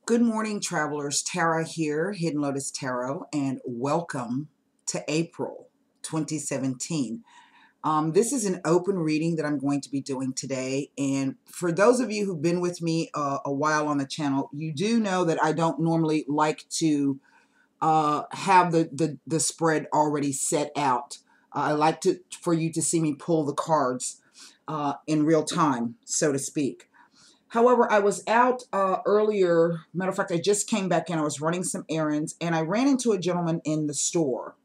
Good morning, travelers. Tara here, Hidden Lotus Tarot, and welcome to April 2017. This is an open reading that I'm going to be doing today. And for those of you who've been with me a while on the channel, you do know that I don't normally like to have the spread already set out. I like for you to see me pull the cards in real time, so to speak. However, I was out earlier. Matter of fact, I just came back in. I was running some errands, and I ran into a gentleman in the store.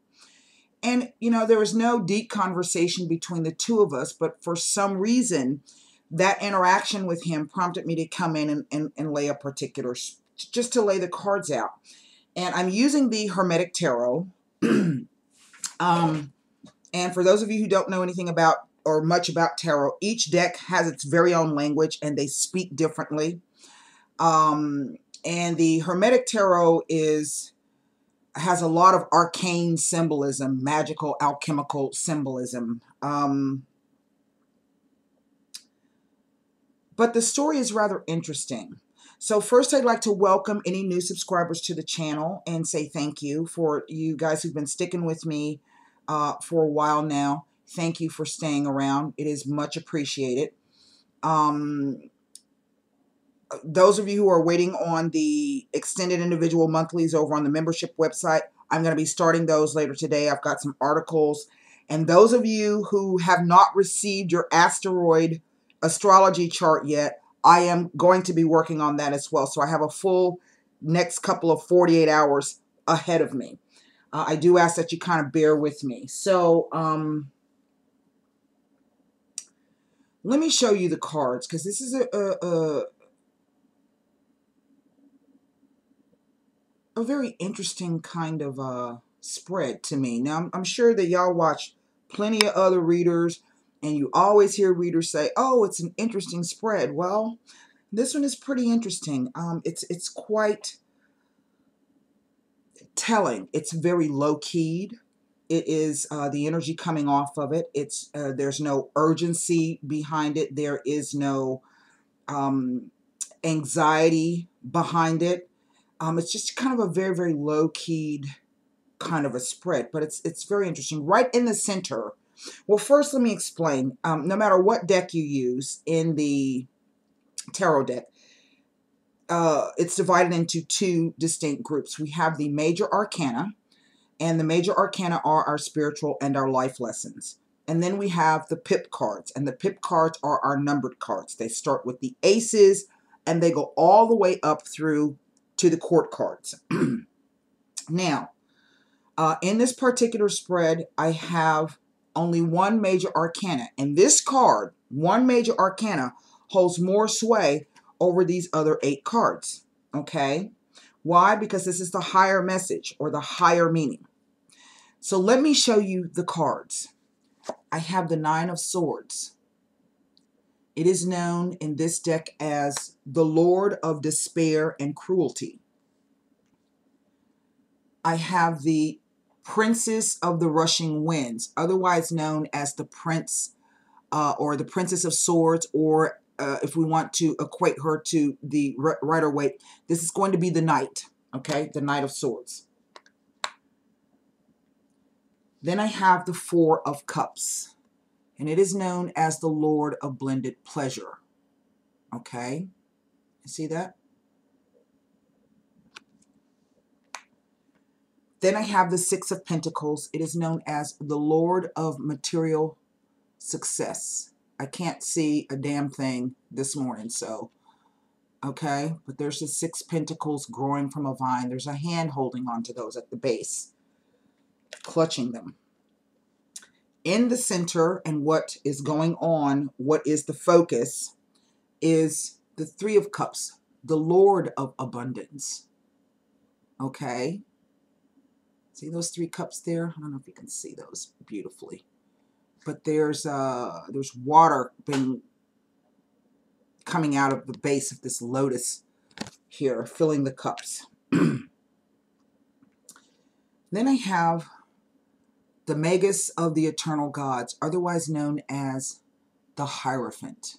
And, you know, there was no deep conversation between the two of us, but for some reason, that interaction with him prompted me to come in and lay a particular, just to lay the cards out. And I'm using the Hermetic Tarot. And for those of you who don't know anything about or much about tarot, each deck has its very own language and they speak differently. And the Hermetic Tarot has a lot of arcane symbolism, magical, alchemical symbolism. But the story is rather interesting. So first, I'd like to welcome any new subscribers to the channel and say thank you for you guys who've been sticking with me for a while now. Thank you for staying around. It is much appreciated. Those of you who are waiting on the extended individual monthlies over on the membership website, I'm going to be starting those later today. I've got some articles. And those of you who have not received your asteroid astrology chart yet, I am going to be working on that as well. So I have a full next couple of 48 hours ahead of me. I do ask that you kind of bear with me. So let me show you the cards, because this is a very interesting kind of spread to me. Now, I'm sure that y'all watch plenty of other readers, and you always hear readers say, oh, it's an interesting spread. Well, this one is pretty interesting. It's quite telling. It's very low-keyed. It is the energy coming off of it. It's there's no urgency behind it. There is no anxiety behind it. It's just kind of a very, very low-keyed kind of a spread, but it's very interesting. Right in the center. Well, first, let me explain. No matter what deck you use in the tarot deck, it's divided into two distinct groups. We have the major arcana, and the major arcana are our spiritual and our life lessons. And then we have the pip cards, and the pip cards are our numbered cards. They start with the aces, and they go all the way up through to the court cards. Now, in this particular spread, I have only one major arcana. And this card, one major arcana, holds more sway over these other 8 cards. Okay? Why? Because this is the higher message or the higher meaning. So let me show you the cards. I have the 9 of Swords. It is known in this deck as the Lord of Despair and Cruelty. I have the Princess of the Rushing Winds, otherwise known as the Prince or the Princess of Swords, or if we want to equate her to the Rider-Waite, this is going to be the Knight, okay, the Knight of Swords. Then I have the 4 of Cups, and it is known as the Lord of Blended Pleasure, okay, you see that? Then I have the 6 of Pentacles. It is known as the Lord of Material Success. I can't see a damn thing this morning, so, okay. But there's the 6 pentacles growing from a vine. There's a hand holding on to those at the base, clutching them. In the center, and what is going on, what is the focus, is the 3 of Cups, the Lord of Abundance, okay. See those 3 cups there? I don't know if you can see those beautifully. But there's water coming out of the base of this lotus here, filling the cups. Then I have the Magus of the Eternal Gods, otherwise known as the Hierophant.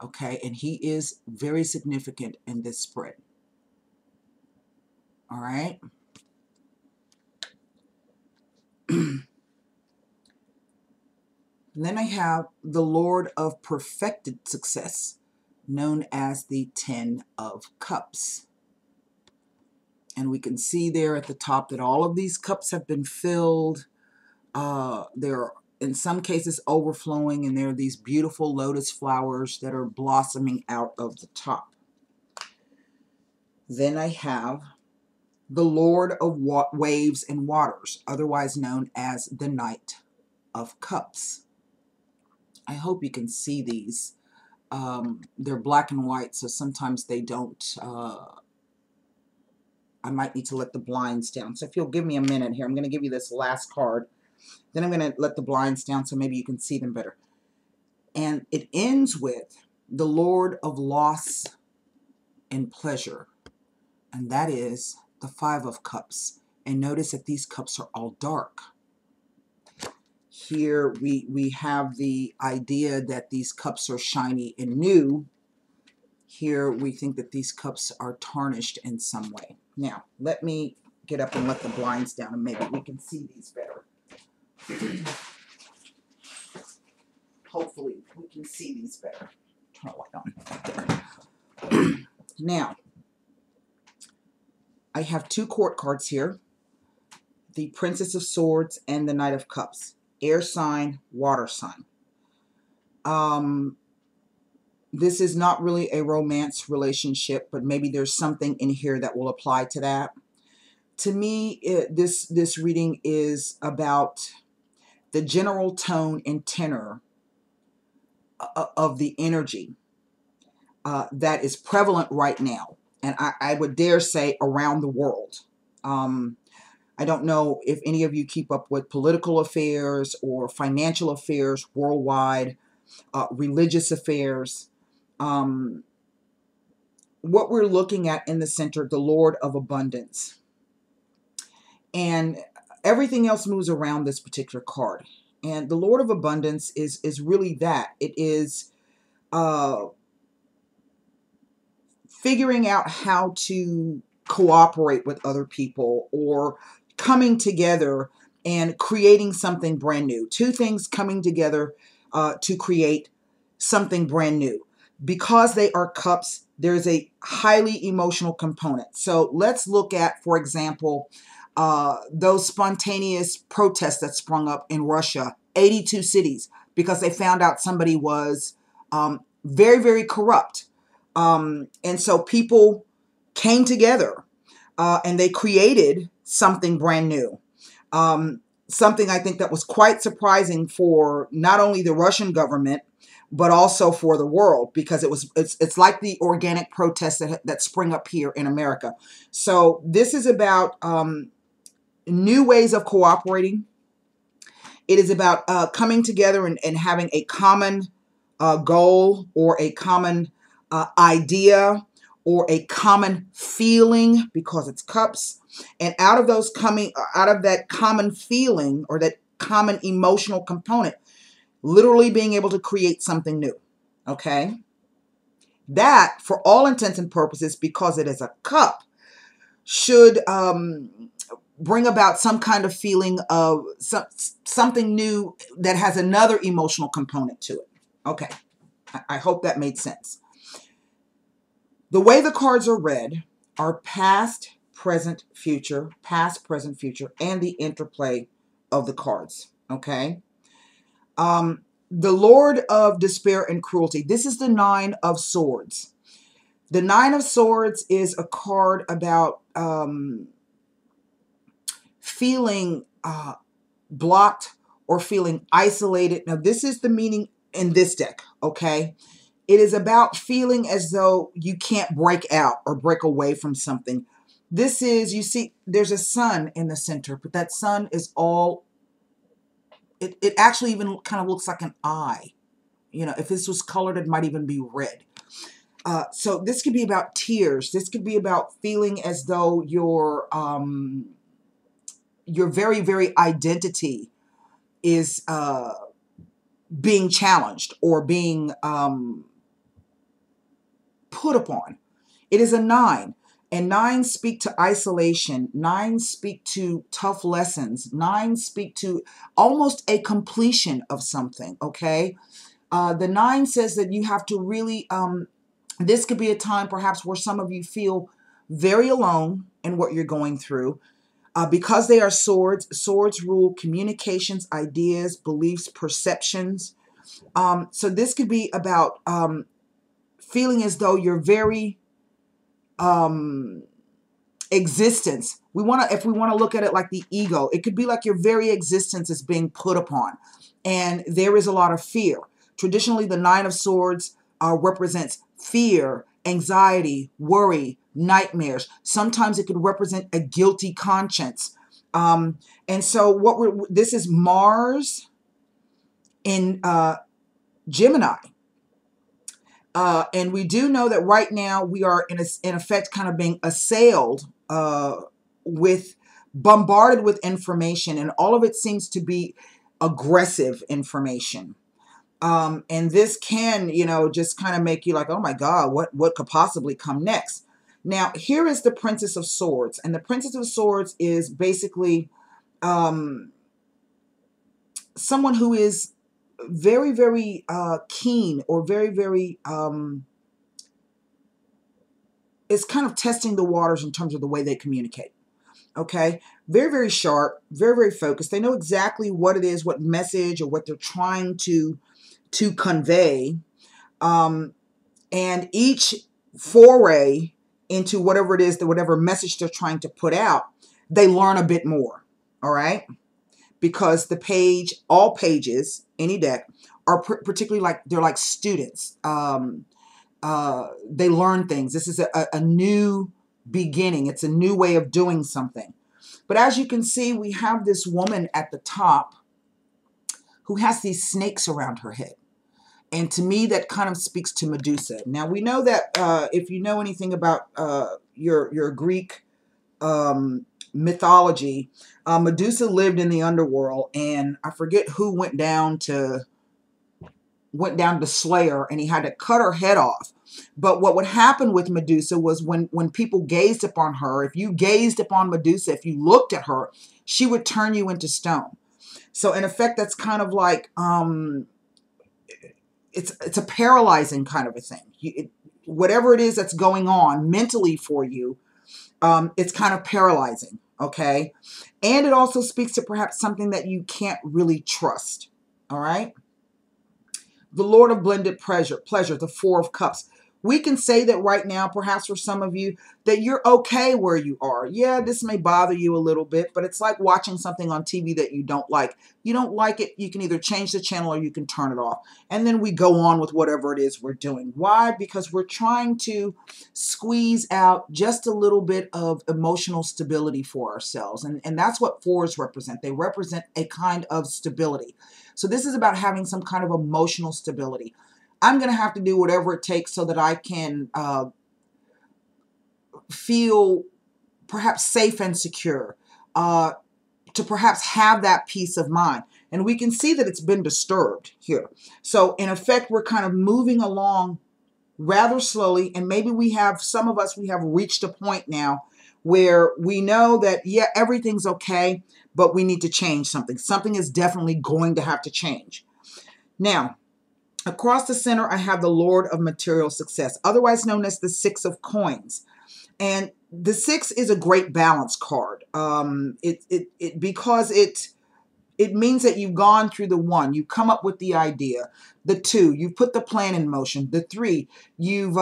Okay, and he is very significant in this spread. All right. And then I have the Lord of Perfected Success, known as the Ten of Cups. And we can see there at the top that all of these cups have been filled. They're in some cases overflowing, and there are these beautiful lotus flowers that are blossoming out of the top. Then I have the Lord of Waves and Waters, otherwise known as the Knight of Cups. I hope you can see these. They're black and white, so sometimes they don't. I might need to let the blinds down. So if you'll give me a minute here, I'm going to give you this last card. Then I'm going to let the blinds down so maybe you can see them better. And it ends with the Lord of Loss and Pleasure. And that is the Five of Cups. And notice that these cups are all dark. Here we have the idea that these cups are shiny and new. Here we think that these cups are tarnished in some way. Now, let me get up and let the blinds down and maybe we can see these better. Hopefully we can see these better. Turn the light on. Now, I have two court cards here. The Princess of Swords and the Knight of Cups. Air sign, water sign. This is not really a romance relationship, but maybe there's something in here that will apply to that. To me, this reading is about the general tone and tenor of the energy that is prevalent right now. And I would dare say around the world. I don't know if any of you keep up with political affairs or financial affairs worldwide, religious affairs. What we're looking at in the center, the Lord of Abundance. And everything else moves around this particular card. And the Lord of Abundance is really that. It is figuring out how to cooperate with other people or coming together and creating something brand new. Two things coming together to create something brand new. Because they are cups, there's a highly emotional component. So let's look at, for example, those spontaneous protests that sprung up in Russia, 82 cities, because they found out somebody was very, very corrupt. And so people came together and they created something brand new. Something I think that was quite surprising for not only the Russian government, but also for the world, because it's like the organic protests that spring up here in America. So this is about new ways of cooperating. It is about coming together and having a common goal or a common idea or a common feeling, because it's cups. And out of that common feeling or that common emotional component, literally being able to create something new. Okay? That, for all intents and purposes, because it is a cup, should bring about some kind of feeling of something new that has another emotional component to it. Okay. I hope that made sense. The way the cards are read are past, present, future, and the interplay of the cards. Okay? The Lord of Despair and Cruelty. This is the Nine of Swords. The Nine of Swords is a card about feeling blocked or feeling isolated. Now, this is the meaning in this deck, okay? It is about feeling as though you can't break out or break away from something. This is, you see, there's a sun in the center, but that sun is all, it actually even kind of looks like an eye. You know, if this was colored, it might even be red. So this could be about tears. This could be about feeling as though your very, very identity is being challenged or being put upon. It is a 9. And 9 speak to isolation. 9 speak to tough lessons. 9 speak to almost a completion of something, okay? The 9 says that you have to really, this could be a time perhaps where some of you feel very alone in what you're going through. Because they are swords, swords rule communications, ideas, beliefs, perceptions. So this could be about feeling as though your very existence, if we want to look at it like the ego, it could be like your very existence is being put upon, and there is a lot of fear. Traditionally, the 9 of Swords represents fear, anxiety, worry, nightmares. Sometimes it could represent a guilty conscience. And so this is Mars in Gemini. And we do know that right now we are in effect kind of being assailed bombarded with information, and all of it seems to be aggressive information. And this can, just kind of make you like, oh my God, what could possibly come next? Now, here is the Princess of Swords. And the Princess of Swords is basically someone who is very, very keen, or very, very, is kind of testing the waters in terms of the way they communicate. Okay, very, very sharp, very, very focused. They know exactly what it is, what message or what they're trying to convey. And each foray into whatever it is, whatever message they're trying to put out, they learn a bit more. All right, because all pages, any deck, are particularly like, they're like students. They learn things. This is a new beginning. It's a new way of doing something. But as you can see, we have this woman at the top who has these snakes around her head. And to me, that kind of speaks to Medusa. Now, we know that if you know anything about your Greek mythology, Medusa lived in the underworld, and I forget who went down to slay her, and he had to cut her head off. But what would happen with Medusa was when people gazed upon her, if you gazed upon Medusa, if you looked at her, she would turn you into stone. So in effect, that's kind of like, it's a paralyzing kind of a thing. Whatever it is that's going on mentally for you, it's kind of paralyzing, okay? And it also speaks to perhaps something that you can't really trust, all right? The Lord of Blended Pleasure, the Four of Cups. We can say that right now, perhaps for some of you, that you're okay where you are. Yeah, this may bother you a little bit, but it's like watching something on TV that you don't like. You don't like it, you can either change the channel or you can turn it off. And then we go on with whatever it is we're doing. Why? Because we're trying to squeeze out just a little bit of emotional stability for ourselves. And that's what fours represent. They represent a kind of stability. So this is about having some kind of emotional stability. I'm going to have to do whatever it takes so that I can feel perhaps safe and secure, to perhaps have that peace of mind. And we can see that it's been disturbed here. So in effect, we're kind of moving along rather slowly. And maybe some of us, we have reached a point now where we know that, yeah, everything's okay, but we need to change something. Something is definitely going to have to change. Now, across the center, I have the Lord of Material Success, otherwise known as the Six of Coins. And the 6 is a great balance card. Because it means that you've gone through the 1, you come up with the idea. The 2, you've put the plan in motion. The 3, you've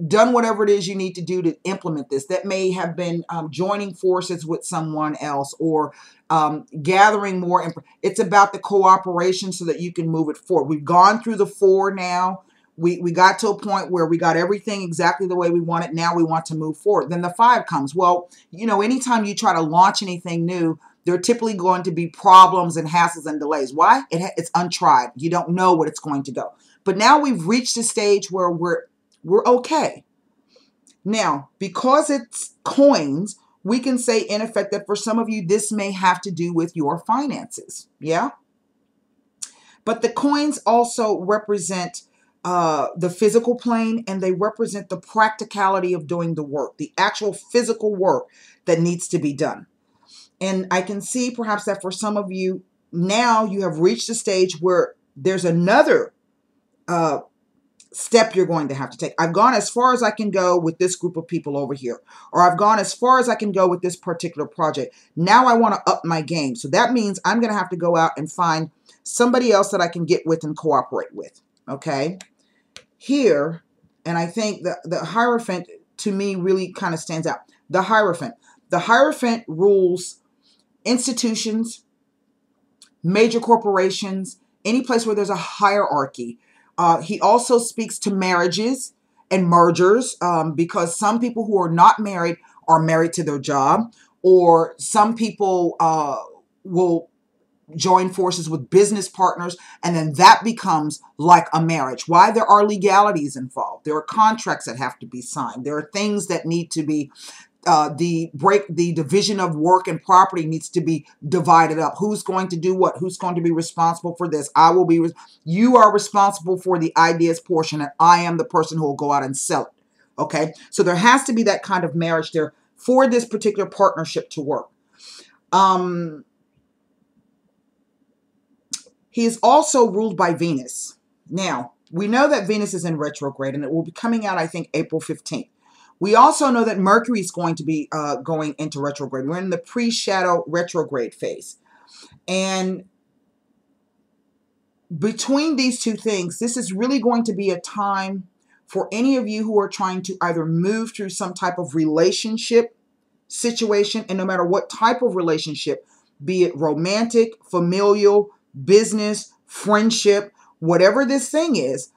done whatever it is you need to do to implement this. That may have been joining forces with someone else, or gathering more. It's about the cooperation so that you can move it forward. We've gone through the 4 now. We got to a point where we got everything exactly the way we want it. Now we want to move forward. Then the 5 comes. Well, anytime you try to launch anything new, there are typically going to be problems and hassles and delays. Why? It's untried. You don't know what it's going to go. But now we've reached a stage where we're okay. Now, because it's coins, we can say in effect that for some of you, this may have to do with your finances. Yeah? But the coins also represent the physical plane, and they represent the practicality of doing the work, the actual physical work that needs to be done. And I can see perhaps that for some of you, now you have reached a stage where there's another step you're going to have to take. I've gone as far as I can go with this group of people over here, or I've gone as far as I can go with this particular project. Now I want to up my game. So that means I'm going to have to go out and find somebody else that I can get with and cooperate with. Okay. Here, and I think the Hierophant to me really kind of stands out. The Hierophant. The Hierophant rules institutions, major corporations, any place where there's a hierarchy. He also speaks to marriages and mergers, because some people who are not married are married to their job, or some people will join forces with business partners, and then that becomes like a marriage. Why? There are legalities involved. There are contracts that have to be signed. There are things that need to be the division of work and property needs to be divided up. Who's going to do what? Who's going to be responsible for this? You are responsible for the ideas portion, and I am the person who will go out and sell it. Okay. So there has to be that kind of marriage there for this particular partnership to work. He is also ruled by Venus. Now, we know that Venus is in retrograde, and it will be coming out, I think, April 15th. We also know that Mercury is going to be going into retrograde. We're in the pre-shadow retrograde phase. And between these two things, this is really going to be a time for any of you who are trying to either move through some type of relationship situation, and no matter what type of relationship, be it romantic, familial, business, friendship, whatever this thing is,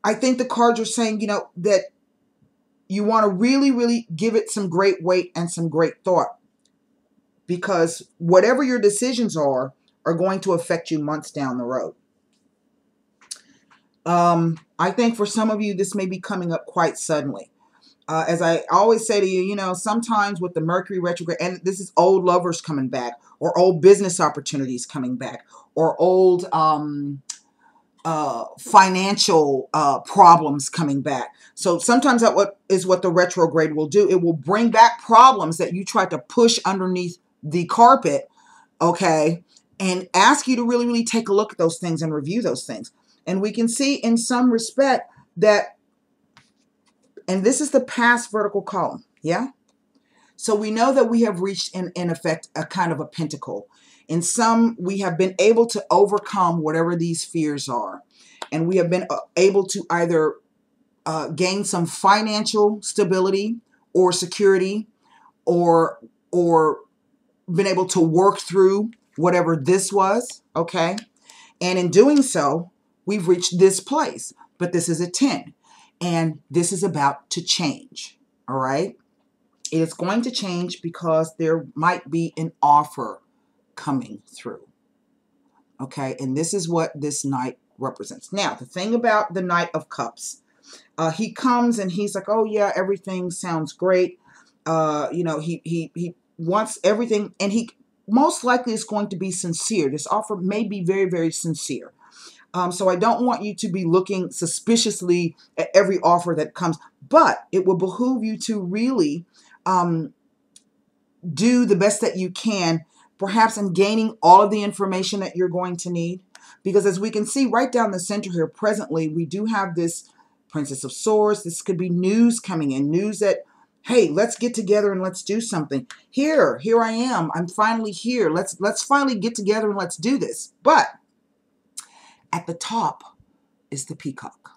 I think the cards are saying, that you want to really, really give it some great weight and some great thought, because whatever your decisions are going to affect you months down the road. I think for some of you, this may be coming up quite suddenly. As I always say to you, sometimes with the Mercury retrograde, and this is old lovers coming back, or old business opportunities coming back, or old financial problems coming back. So sometimes that is what the retrograde will do. It will bring back problems that you tried to push underneath the carpet, okay, and ask you to really, really take a look at those things and review those things. And we can see in some respect that, and this is the past vertical column, yeah? So we know that we have reached, in effect, a kind of a pentacle. In some, we have been able to overcome whatever these fears are. And we have been able to either gain some financial stability or security, or been able to work through whatever this was, okay? And in doing so, we've reached this place. But this is a 10. And this is about to change, all right? It is going to change because there might be an offer coming through, okay? And this is what this Knight represents. Now, the thing about the Knight of Cups, he comes and he's like, oh, yeah, everything sounds great. He wants everything, and he most likely is going to be sincere. This offer may be very, very sincere. So I don't want you to be looking suspiciously at every offer that comes, but it will behoove you to really do the best that you can, perhaps in gaining all of the information that you're going to need. Because as we can see right down the center here, presently, we do have this Princess of Swords. This could be news coming in, news that, hey, let's get together and let's do something. Here I am. I'm finally here. Let's finally get together and let's do this. But at the top is the Peacock.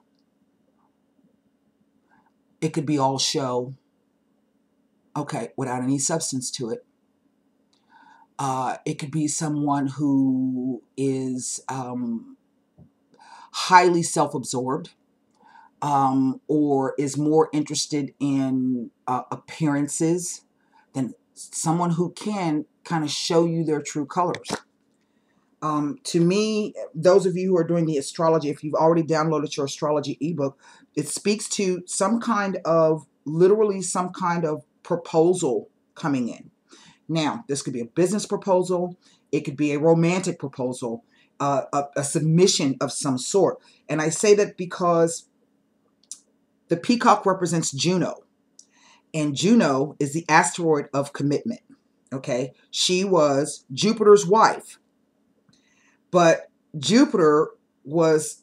It could be all show, okay, without any substance to it. It could be someone who is highly self-absorbed, or is more interested in appearances than someone who can kind of show you their true colors. To me, those of you who are doing the astrology, if you've already downloaded your astrology ebook, it speaks to some kind of, literally some kind of proposal coming in. Now, this could be a business proposal. It could be a romantic proposal. a submission of some sort. And I say that because the peacock represents Juno. And Juno is the asteroid of commitment. Okay. She was Jupiter's wife. But Jupiter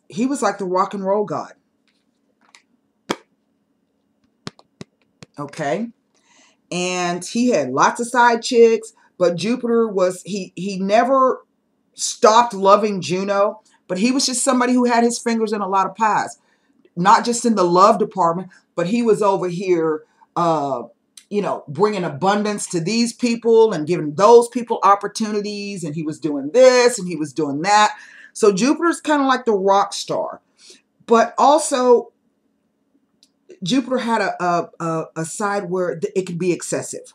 he was like the rock and roll god. Okay. And he had lots of side chicks, but Jupiter he never stopped loving Juno, but he was just somebody who had his fingers in a lot of pies. Not just in the love department, but he was over here, bringing abundance to these people and giving those people opportunities. And he was doing this and he was doing that. So Jupiter's kind of like the rock star. But also, Jupiter had a side where it could be excessive.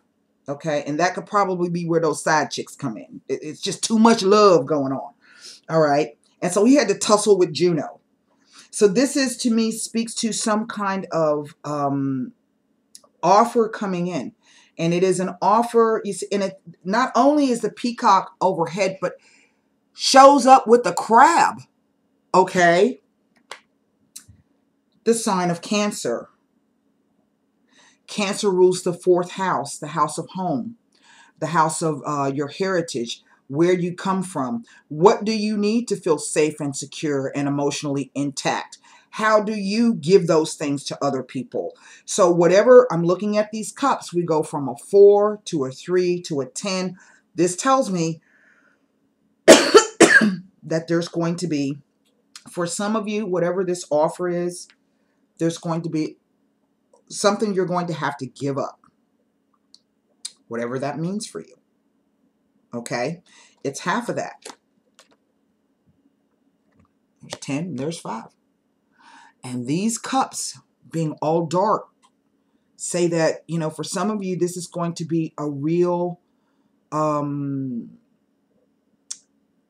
Okay. And that could probably be where those side chicks come in. It's just too much love going on. All right. And so he had to tussle with Juno. So this is, to me, speaks to some kind of offer coming in. And it is an offer, you see, and it not only is the peacock overhead, but shows up with the crab. Okay. The sign of Cancer. Cancer rules the 4th house, the house of home, the house of your heritage, where you come from. What do you need to feel safe and secure and emotionally intact? How do you give those things to other people? So whatever, I'm looking at these cups, we go from a 4 to a 3 to a 10. This tells me that there's going to be, for some of you, whatever this offer is, there's going to be something you're going to have to give up. Whatever that means for you. Okay? It's half of that. There's 10 and there's 5. And these cups, being all dark, say that, for some of you, this is going to be a real, I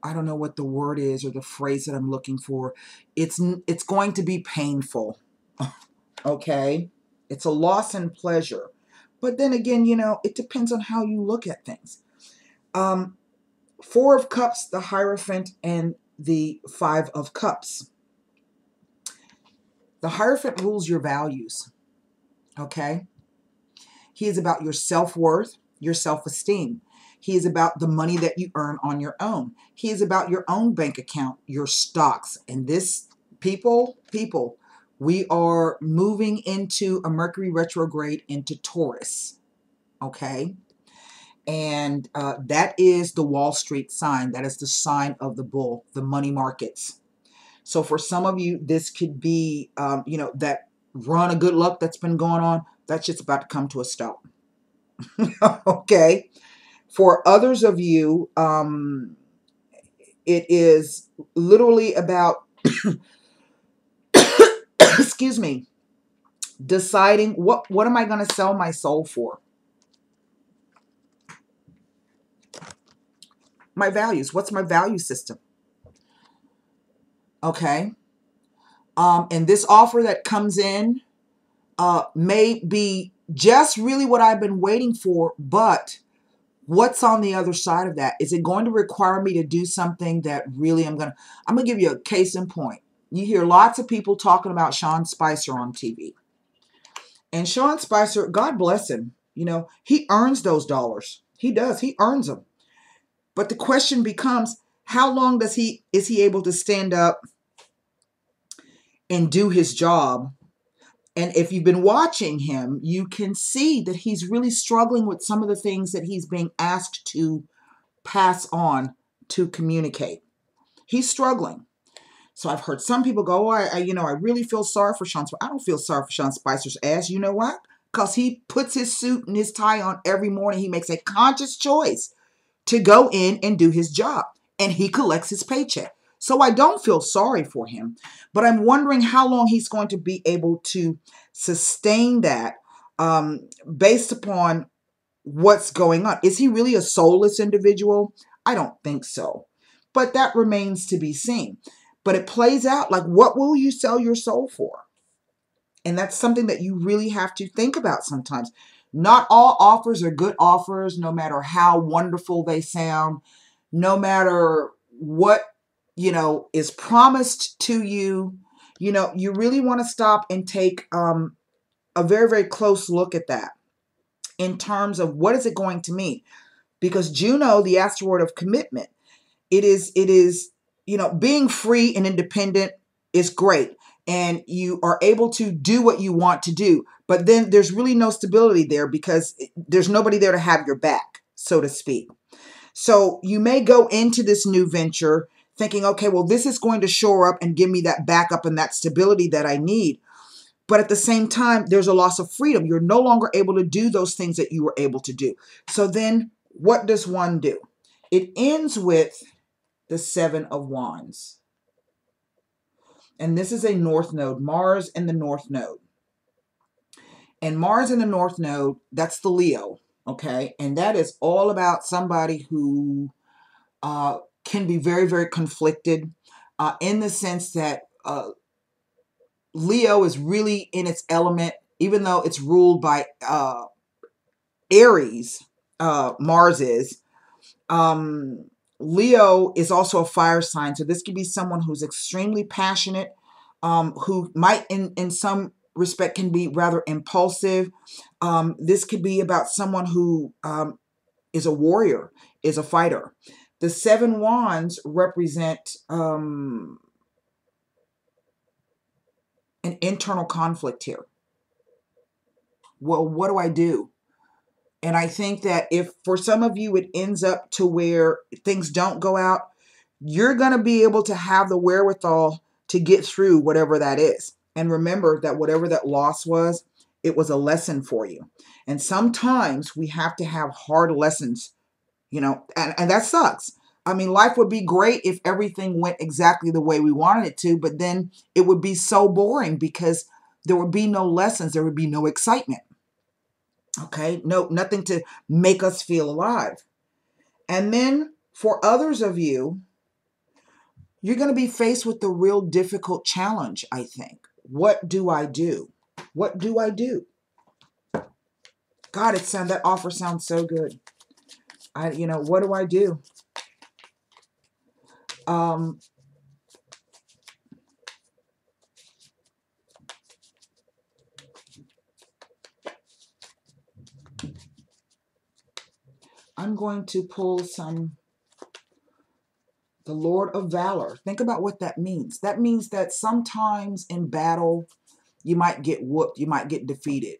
don't know what the word is or the phrase that I'm looking for. It's going to be painful. Okay? It's a loss in pleasure. But then again, it depends on how you look at things. 4 of Cups, the Hierophant, and the 5 of Cups. The Hierophant rules your values. Okay? He is about your self-worth, your self-esteem. He is about the money that you earn on your own. He is about your own bank account, your stocks. And this, people, we are moving into a Mercury retrograde into Taurus. Okay? And that is the Wall Street sign. That is the sign of the bull, the money markets. So for some of you, this could be, that run of good luck that's been going on. That's just about to come to a stop. Okay. For others of you, it is literally about, excuse me, deciding what am I going to sell my soul for? My values. What's my value system? Okay. And this offer that comes in may be just really what I've been waiting for, but what's on the other side of that? Is it going to require me to do something that really I'm going to give you a case in point. You hear lots of people talking about Sean Spicer on TV. And Sean Spicer, God bless him, he earns those dollars. He does. He earns them. But the question becomes, how long is he able to stand up and do his job? And if you've been watching him, you can see that he's really struggling with some of the things that he's being asked to pass on to communicate. He's struggling. So I've heard some people go, I really feel sorry for Sean Spicer. I don't feel sorry for Sean Spicer's ass. You know what? Because he puts his suit and his tie on every morning. He makes a conscious choice to go in and do his job. And he collects his paycheck. So I don't feel sorry for him. But I'm wondering how long he's going to be able to sustain that based upon what's going on. Is he really a soulless individual? I don't think so. But that remains to be seen. But it plays out like, what will you sell your soul for? And that's something that you really have to think about sometimes. Not all offers are good offers, no matter how wonderful they sound, no matter what is promised to you, you really want to stop and take a very, very close look at that in terms of what is it going to mean? Because Juno, the asteroid of commitment, it is, being free and independent is great. And you are able to do what you want to do. But then there's really no stability there because there's nobody there to have your back, so to speak. So you may go into this new venture thinking, okay, well, this is going to shore up and give me that backup and that stability that I need. But at the same time, there's a loss of freedom. You're no longer able to do those things that you were able to do. So then what does one do? It ends with the Seven of Wands. And this is a North Node, Mars in the North Node. And Mars in the North Node, that's the Leo, okay? And that is all about somebody who can be very, very conflicted in the sense that Leo is really in its element, even though it's ruled by Aries, Mars is. Leo is also a fire sign. So this could be someone who's extremely passionate, who might in some respect can be rather impulsive. This could be about someone who is a warrior, is a fighter. The Seven Wands represent an internal conflict here. Well, what do I do? And I think that if for some of you it ends up to where things don't go out, you're going to be able to have the wherewithal to get through whatever that is. And remember that whatever that loss was, it was a lesson for you. And sometimes we have to have hard lessons, and that sucks. I mean, life would be great if everything went exactly the way we wanted it to, but then it would be so boring because there would be no lessons. There would be no excitement. Okay, no, nothing to make us feel alive. And then for others of you, you're going to be faced with the real difficult challenge, I think. What do I do? What do I do? God, that offer sounds so good. What do I do? I'm going to pull the Lord of Valor. Think about what that means. That means that sometimes in battle, you might get whooped, you might get defeated,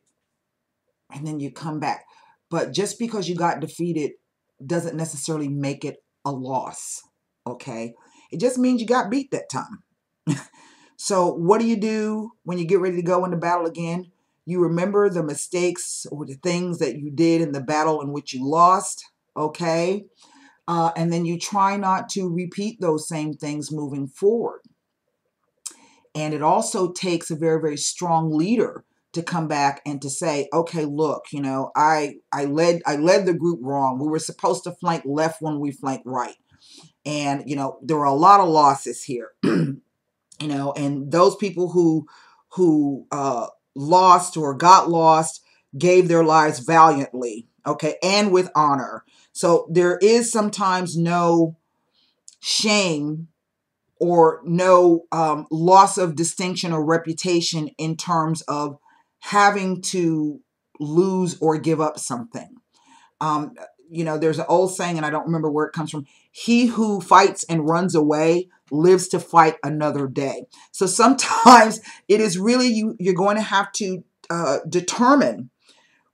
and then you come back. But just because you got defeated doesn't necessarily make it a loss, okay? It just means you got beat that time. So what do you do when you get ready to go into battle again? You remember the mistakes or the things that you did in the battle in which you lost, okay? And then you try not to repeat those same things moving forward. And it also takes a very, very strong leader to come back and to say, okay, look, I led the group wrong. We were supposed to flank left when we flanked right. And, there were a lot of losses here, and those people who lost or got lost gave their lives valiantly, okay, and with honor. So there is sometimes no shame or no loss of distinction or reputation in terms of having to lose or give up something. There's an old saying, and I don't remember where it comes from. He who fights and runs away lives to fight another day. So sometimes it is really you're going to have to determine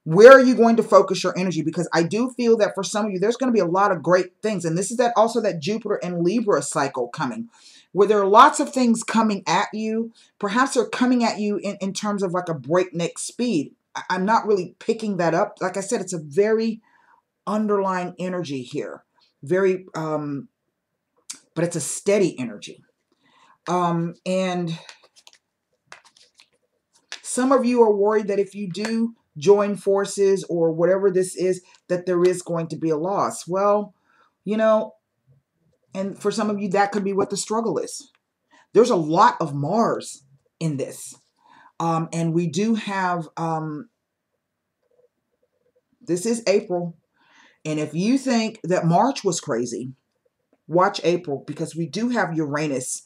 where are you going to focus your energy, because I do feel that for some of you, there's going to be a lot of great things. And this is also that Jupiter and Libra cycle coming, where there are lots of things coming at you. Perhaps they're coming at you in terms of like a breakneck speed. I'm not really picking that up. Like I said, it's a very underlying energy here. Very, but it's a steady energy. And some of you are worried that if you do join forces or whatever this is, that there is going to be a loss. Well, and for some of you, that could be what the struggle is. There's a lot of Mars in this. And we do have, this is April. And if you think that March was crazy, watch April, because we do have Uranus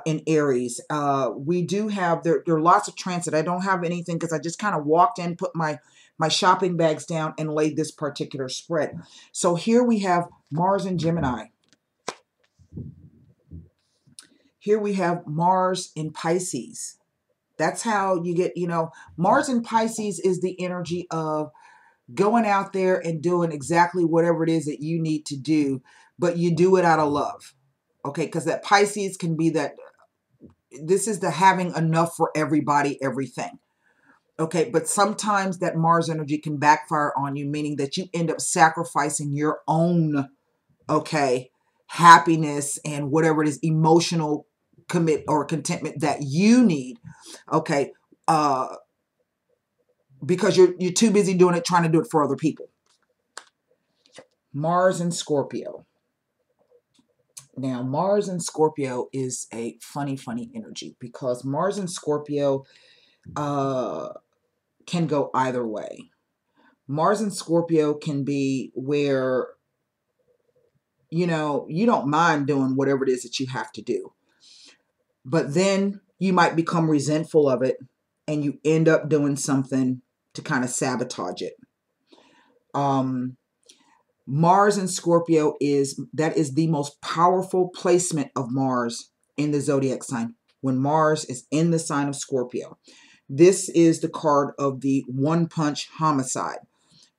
in Aries. We do have, there are lots of transit. I don't have anything because I just kind of walked in, put my shopping bags down, and laid this particular spread. So here we have Mars in Gemini. Here we have Mars in Pisces. That's how you get, you know, Mars in Pisces is the energy of going out there and doing exactly whatever it is that you need to do, but you do it out of love. Okay, because that Pisces can be that, this is the having enough for everybody, everything. Okay, but sometimes that Mars energy can backfire on you, meaning that you end up sacrificing your own, okay, happiness and whatever it is, emotional commit or contentment that you need, okay, because you're too busy doing it, trying to do it for other people. Mars and Scorpio. Now, Mars and Scorpio is a funny energy, because Mars and Scorpio can go either way. Mars and Scorpio can be where, you know, you don't mind doing whatever it is that you have to do, but then you might become resentful of it and you end up doing something to kind of sabotage it. Mars and Scorpio is the most powerful placement of Mars in the zodiac sign, when Mars is in the sign of Scorpio. This is the card of the one-punch homicide.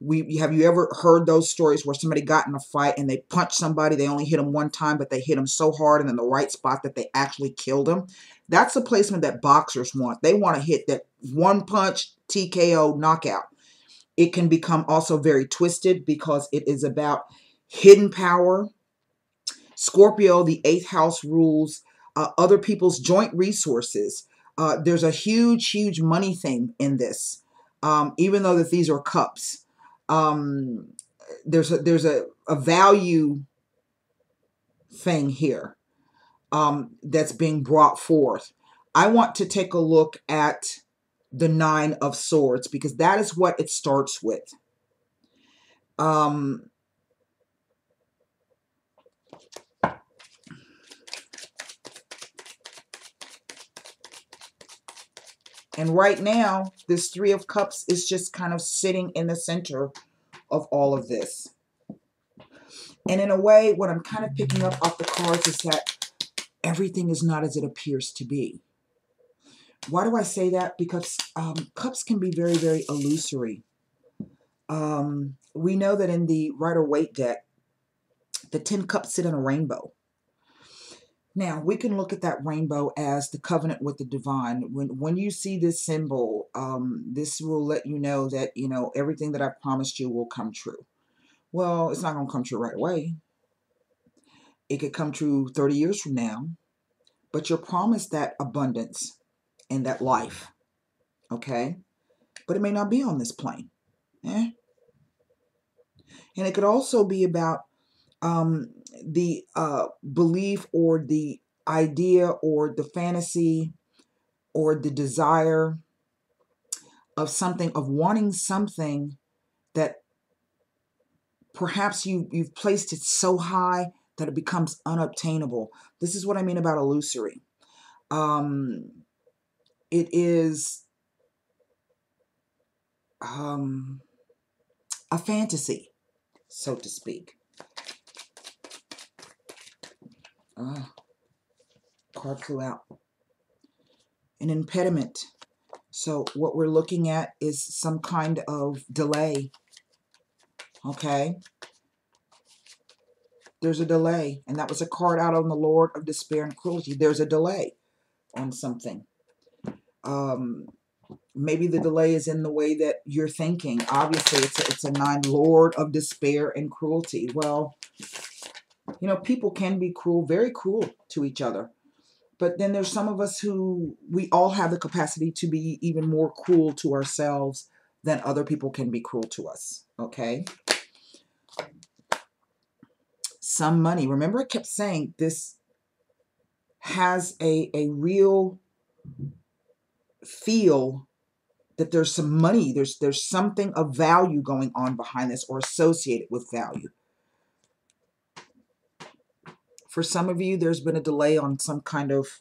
Have you ever heard those stories where somebody got in a fight and they punched somebody? They only hit them one time, but they hit them so hard and in the right spot that they actually killed them. That's the placement that boxers want. They want to hit that one punch TKO knockout. It can become also very twisted because it is about hidden power. Scorpio, the 8th house, rules other people's joint resources. There's a huge money thing in this, even though that these are cups. There's a value thing here that's being brought forth. I want to take a look at the 9 of Swords, because that is what it starts with. And right now, this 3 of Cups is just kind of sitting in the center of all of this. And in a way, what I'm kind of picking up off the cards is that everything is not as it appears to be. Why do I say that? Because cups can be very illusory. We know that in the Rider-Waite deck, the 10 cups sit in a rainbow. Now, we can look at that rainbow as the covenant with the divine. When you see this symbol, this will let you know that, you know, everything that I promised you will come true. Well, it's not going to come true right away. It could come true 30 years from now, but you're promised that abundance and that life, okay? But it may not be on this plane. And it could also be about the belief or the idea or the fantasy or the desire of something, of wanting something that perhaps you've placed it so high that it becomes unobtainable. This is what I mean about illusory. It is a fantasy, so to speak. Card flew out. An impediment. So what we're looking at is some kind of delay. Okay? There's a delay. And that was a card out on the Lord of Despair and Cruelty. There's a delay on something. Maybe the delay is in the way that you're thinking. Obviously, it's a 9, Lord of Despair and Cruelty. Well, you know, people can be cruel, very cruel to each other. But then there's some of us who, we all have the capacity to be even more cruel to ourselves than other people can be cruel to us. Okay? Some money. Remember, I kept saying this has a real feel that there's some money, there's something of value going on behind this or associated with value. For some of you, there's been a delay on some kind of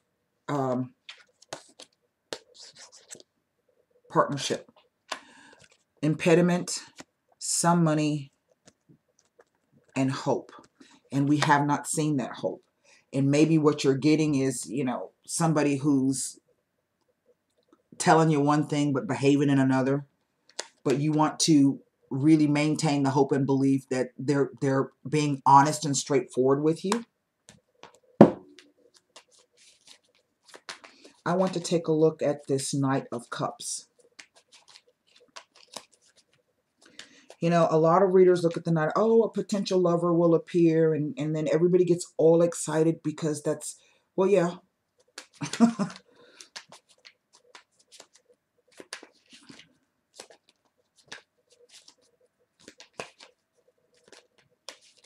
partnership. Impediment, some money, and hope. And we have not seen that hope. And maybe what you're getting is, you know, somebody who's telling you one thing but behaving in another. But you want to really maintain the hope and belief that they're being honest and straightforward with you. I want to take a look at this Knight of Cups. You know, a lot of readers look at the Knight, oh, a potential lover will appear, and then everybody gets all excited because that's, well, yeah.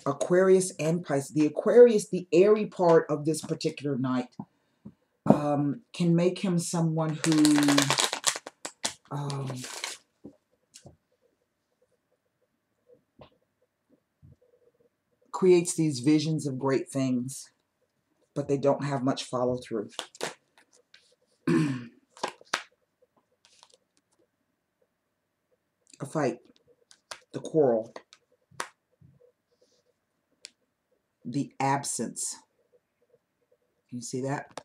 Aquarius and Pisces. The Aquarius, the airy part of this particular Knight, can make him someone who creates these visions of great things, but they don't have much follow through. A fight, the quarrel, the absence. Can you see that?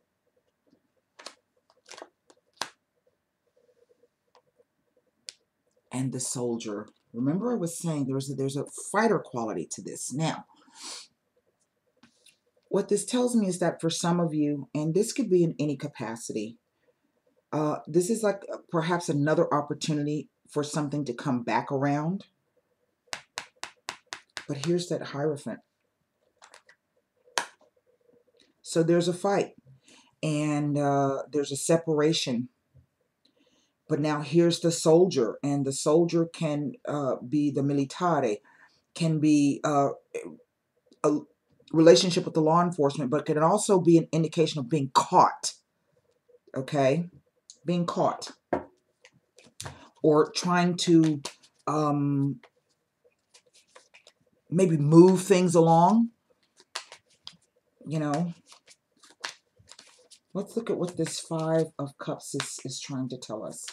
And the soldier. Remember, I was saying there's a fighter quality to this. Now, what this tells me is that for some of you, and this could be in any capacity, this is like perhaps another opportunity for something to come back around. But here's that Hierophant. So there's a fight, and there's a separation. But now here's the soldier, and the soldier can be the militare, can be a relationship with the law enforcement, but can also be an indication of being caught. Okay? Being caught. Or trying to maybe move things along. You know? Let's look at what this Five of Cups is trying to tell us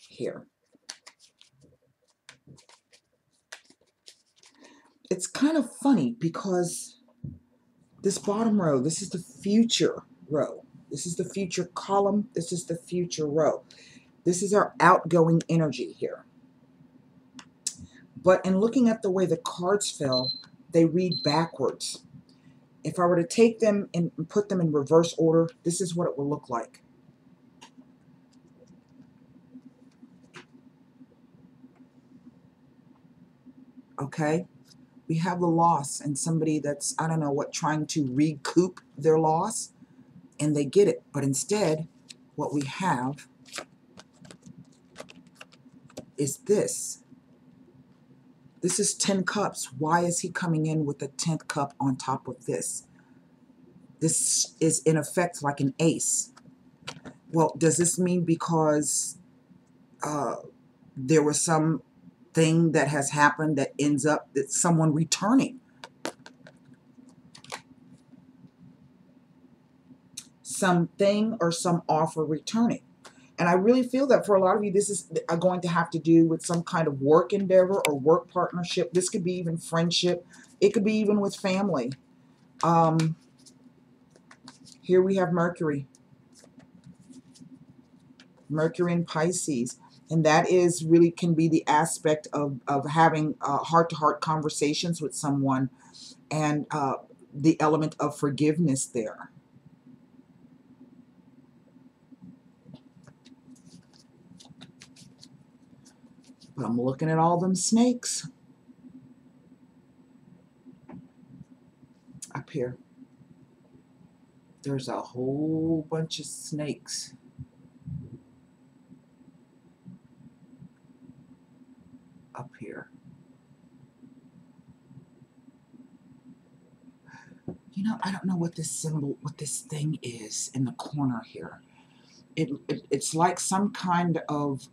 here. It's kind of funny because this bottom row, this is the future row. This is the future column. This is the future row. This is our outgoing energy here. But in looking at the way the cards fell, they read backwards. If I were to take them and put them in reverse order, this is what it will look like. Okay? We have the loss and somebody that's, I don't know what, trying to recoup their loss, and they get it. But instead, what we have is this. This is 10 cups. Why is he coming in with the 10th cup on top of this? This is in effect like an ace. Well, does this mean because there was some thing that has happened that ends up that someone returning? Something or some offer returning. And I really feel that for a lot of you, this is going to have to do with some kind of work endeavor or work partnership. This could be even friendship. It could be even with family. Here we have Mercury. Mercury in Pisces. And that is really can be the aspect of having heart-to-heart conversations with someone, and the element of forgiveness there. But I'm looking at all them snakes up here. There's a whole bunch of snakes. Up here. You know, I don't know what this symbol, what this thing is in the corner here. It's like some kind of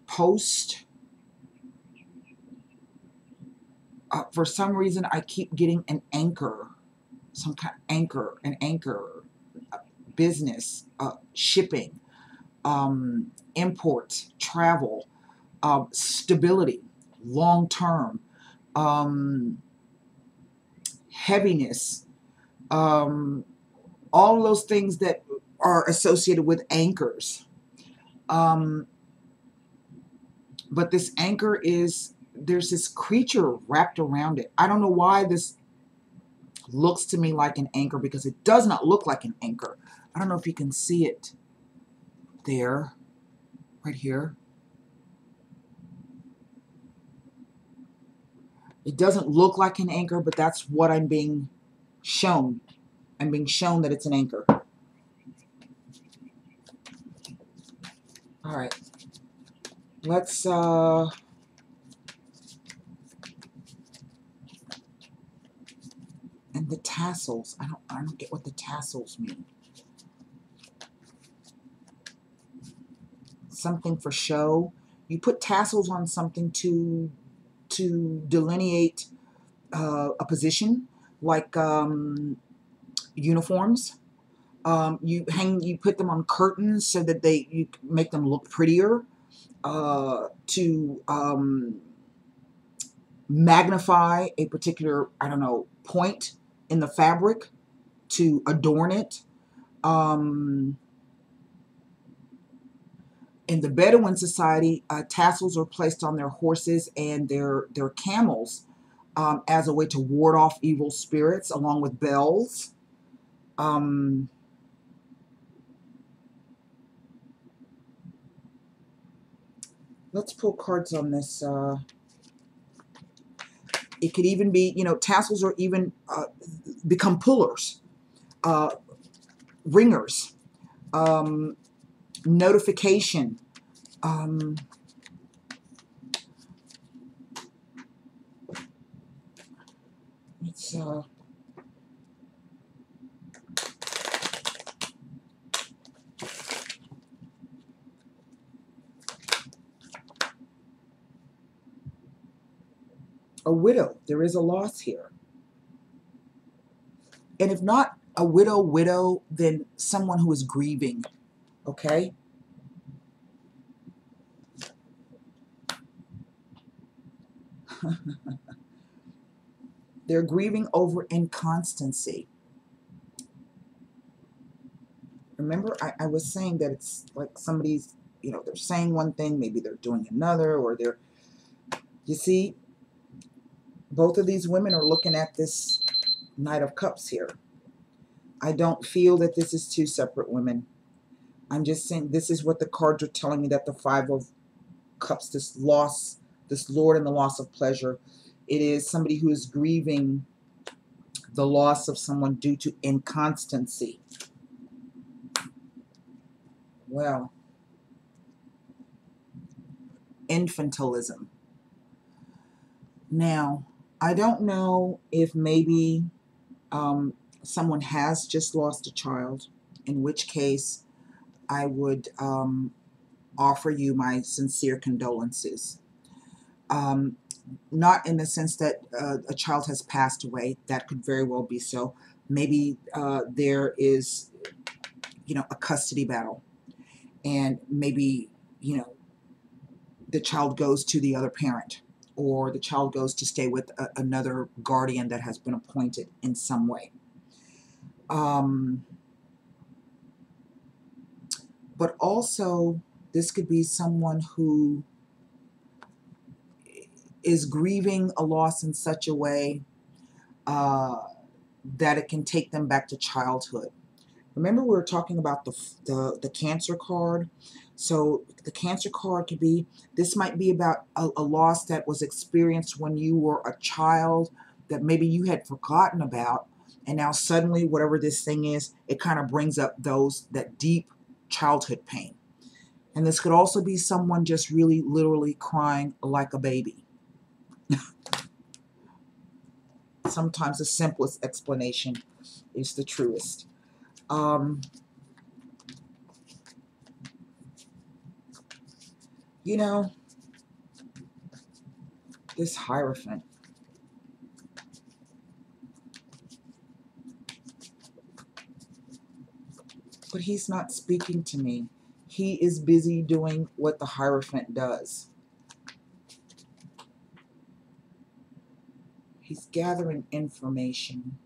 post. For some reason, I keep getting an anchor. some kind of anchor, an anchor, business, shipping, imports, travel, stability, long term, heaviness, all those things that are associated with anchors. Um, but this anchor is, there's this creature wrapped around it. I don't know why this looks to me like an anchor, because it does not look like an anchor. I don't know if you can see it there, right here. It doesn't look like an anchor, but that's what I'm being shown. I'm being shown that it's an anchor. All right. Let's and the tassels. I don't get what the tassels mean. Something for show. You put tassels on something to delineate a position, like uniforms. You put them on curtains so that you make them look prettier, to magnify a particular, I don't know, point in the fabric, to adorn it. In the Bedouin society, tassels are placed on their horses and their camels, as a way to ward off evil spirits, along with bells. Let's pull cards on this. It could even be, tassels are even become pullers, ringers, notification. It's a widow. There is a loss here. And if not a widow, then someone who is grieving, okay? They're grieving over inconstancy. Remember, I was saying that it's like somebody's, they're saying one thing, maybe they're doing another, or you see, both of these women are looking at this Knight of Cups here. I don't feel that this is two separate women. I'm just saying this is what the cards are telling me, that the Five of Cups, this loss, this Lord and the loss of pleasure, it is somebody who is grieving the loss of someone due to inconstancy. Well, infantilism. Now, I don't know if maybe someone has just lost a child, in which case I would offer you my sincere condolences. Not in the sense that a child has passed away. That could very well be so. Maybe there is, a custody battle, and maybe, the child goes to the other parent, or the child goes to stay with another guardian that has been appointed in some way. But also, this could be someone who is grieving a loss in such a way that it can take them back to childhood. Remember, we were talking about the Cancer card. So the Cancer card could be, this might be about a loss that was experienced when you were a child, that maybe you had forgotten about, and now suddenly, whatever this thing is, it kind of brings up that deep childhood pain. And this could also be someone just really literally crying like a baby. Sometimes the simplest explanation is the truest. This Hierophant. But he's not speaking to me. He is busy doing what the Hierophant does. He's gathering information.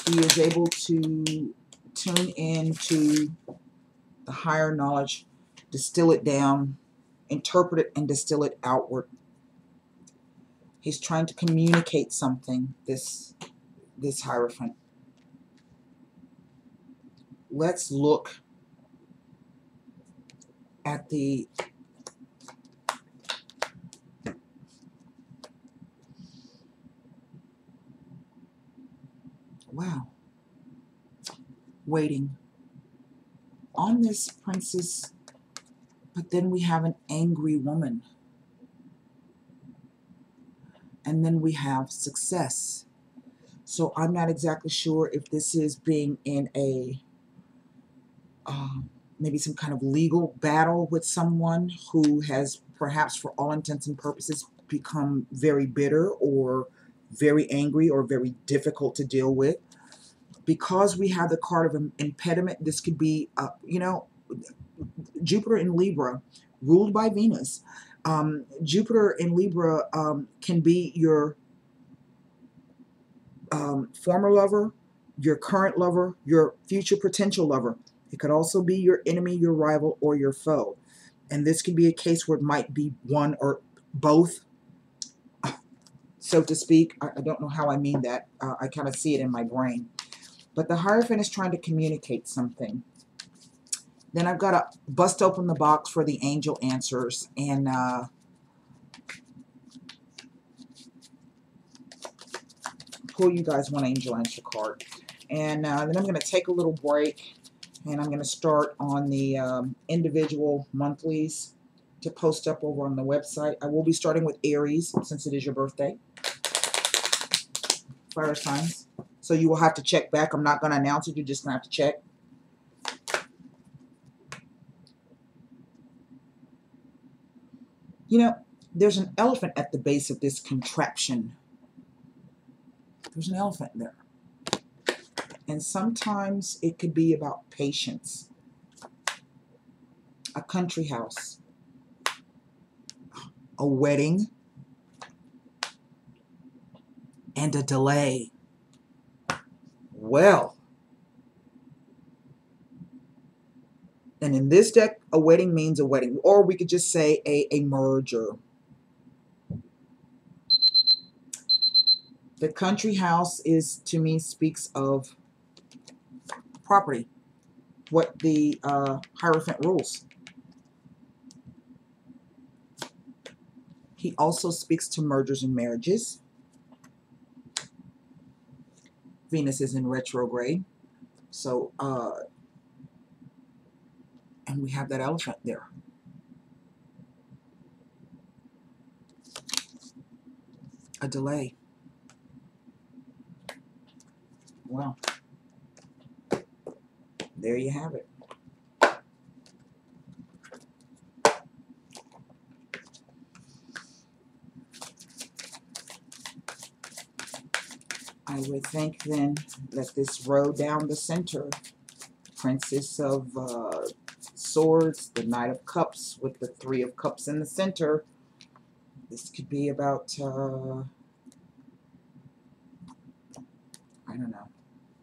He is able to tune into the higher knowledge, distill it down, interpret it, and distill it outward. He's trying to communicate something, this Hierophant. Let's look at the wow. Waiting on this princess, but then we have an angry woman. And then we have success. So I'm not exactly sure if this is being in a maybe some kind of legal battle with someone who has perhaps for all intents and purposes become very bitter or very angry or very difficult to deal with. Because we have the card of an impediment, this could be, you know, Jupiter in Libra, ruled by Venus. Jupiter in Libra can be your former lover, your current lover, your future potential lover. It could also be your enemy, your rival, or your foe. And this could be a case where it might be one or both, so to speak. I don't know how I mean that. I kind of see it in my brain. But the Hierophant is trying to communicate something. Then I've got to bust open the box for the angel answers and pull you guys one angel answer card. And then I'm going to take a little break, and I'm going to start on the individual monthlies to post up over on the website. I will be starting with Aries since it is your birthday. Fire signs. So you will have to check back. I'm not going to announce it. You're just going to have to check. You know, there's an elephant at the base of this contraption. There's an elephant there. And sometimes it could be about patience. A country house. A wedding. And a delay. Well. And in this deck, a wedding means a wedding. Or we could just say a merger. The country house is, to me, speaks of property. What the Hierophant rules. He also speaks to mergers and marriages. Venus is in retrograde. So, and we have that elephant there. A delay. Well, there you have it. I would think then that this row down the center, Princess of Swords, the Knight of Cups with the Three of Cups in the center, this could be about, I don't know,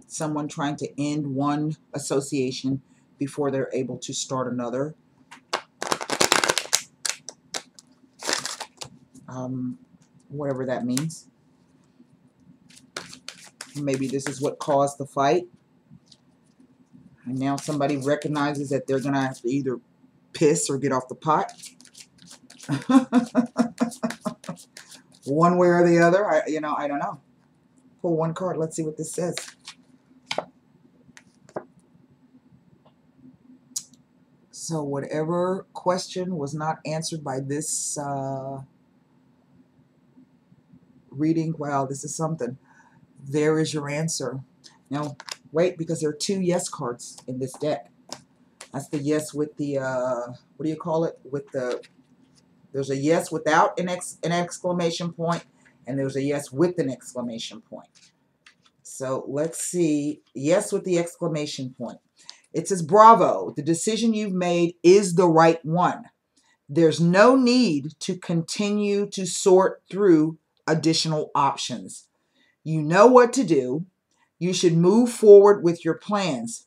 someone trying to end one association before they're able to start another. Whatever that means. Maybe this is what caused the fight. And now somebody recognizes that they're going to have to either piss or get off the pot. One way or the other. I don't know. Pull one card. Let's see what this says. So whatever question was not answered by this reading, wow, this is something. There is your answer. Now, wait, because there are two yes cards in this deck. That's the yes with the, what do you call it? With the, there's a yes without an exclamation point, and there's a yes with an exclamation point. So let's see. Yes, with the exclamation point. It says, bravo, the decision you've made is the right one. There's no need to continue to sort through additional options. You know what to do. You should move forward with your plans.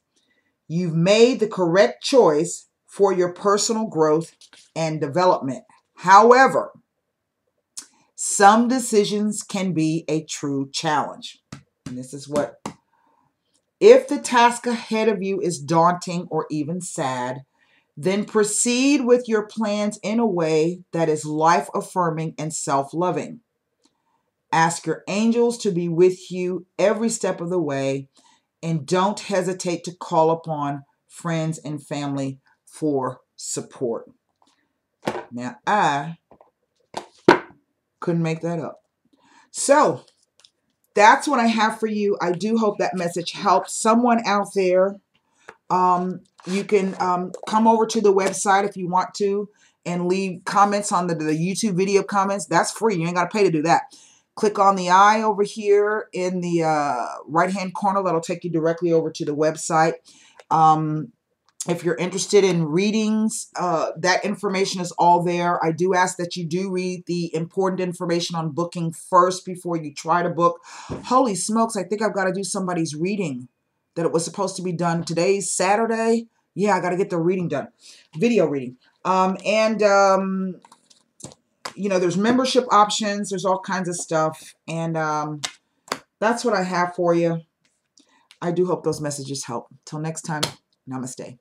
You've made the correct choice for your personal growth and development. However, some decisions can be a true challenge. And this is what, if the task ahead of you is daunting or even sad, then proceed with your plans in a way that is life-affirming and self-loving. Ask your angels to be with you every step of the way, and don't hesitate to call upon friends and family for support. Now, I couldn't make that up. So, that's what I have for you. I do hope that message helps someone out there. You can come over to the website if you want to and leave comments on the YouTube video comments. That's free. You ain't got to pay to do that. Click on the eye over here in the right-hand corner. That'll take you directly over to the website. If you're interested in readings, that information is all there. I do ask that you do read the important information on booking first before you try to book. Holy smokes, I think I've got to do somebody's reading that it was supposed to be done. Today's Saturday. Yeah, I got to get the reading done. Video reading. You know, there's membership options. There's all kinds of stuff. And that's what I have for you. I do hope those messages help. Till next time, namaste.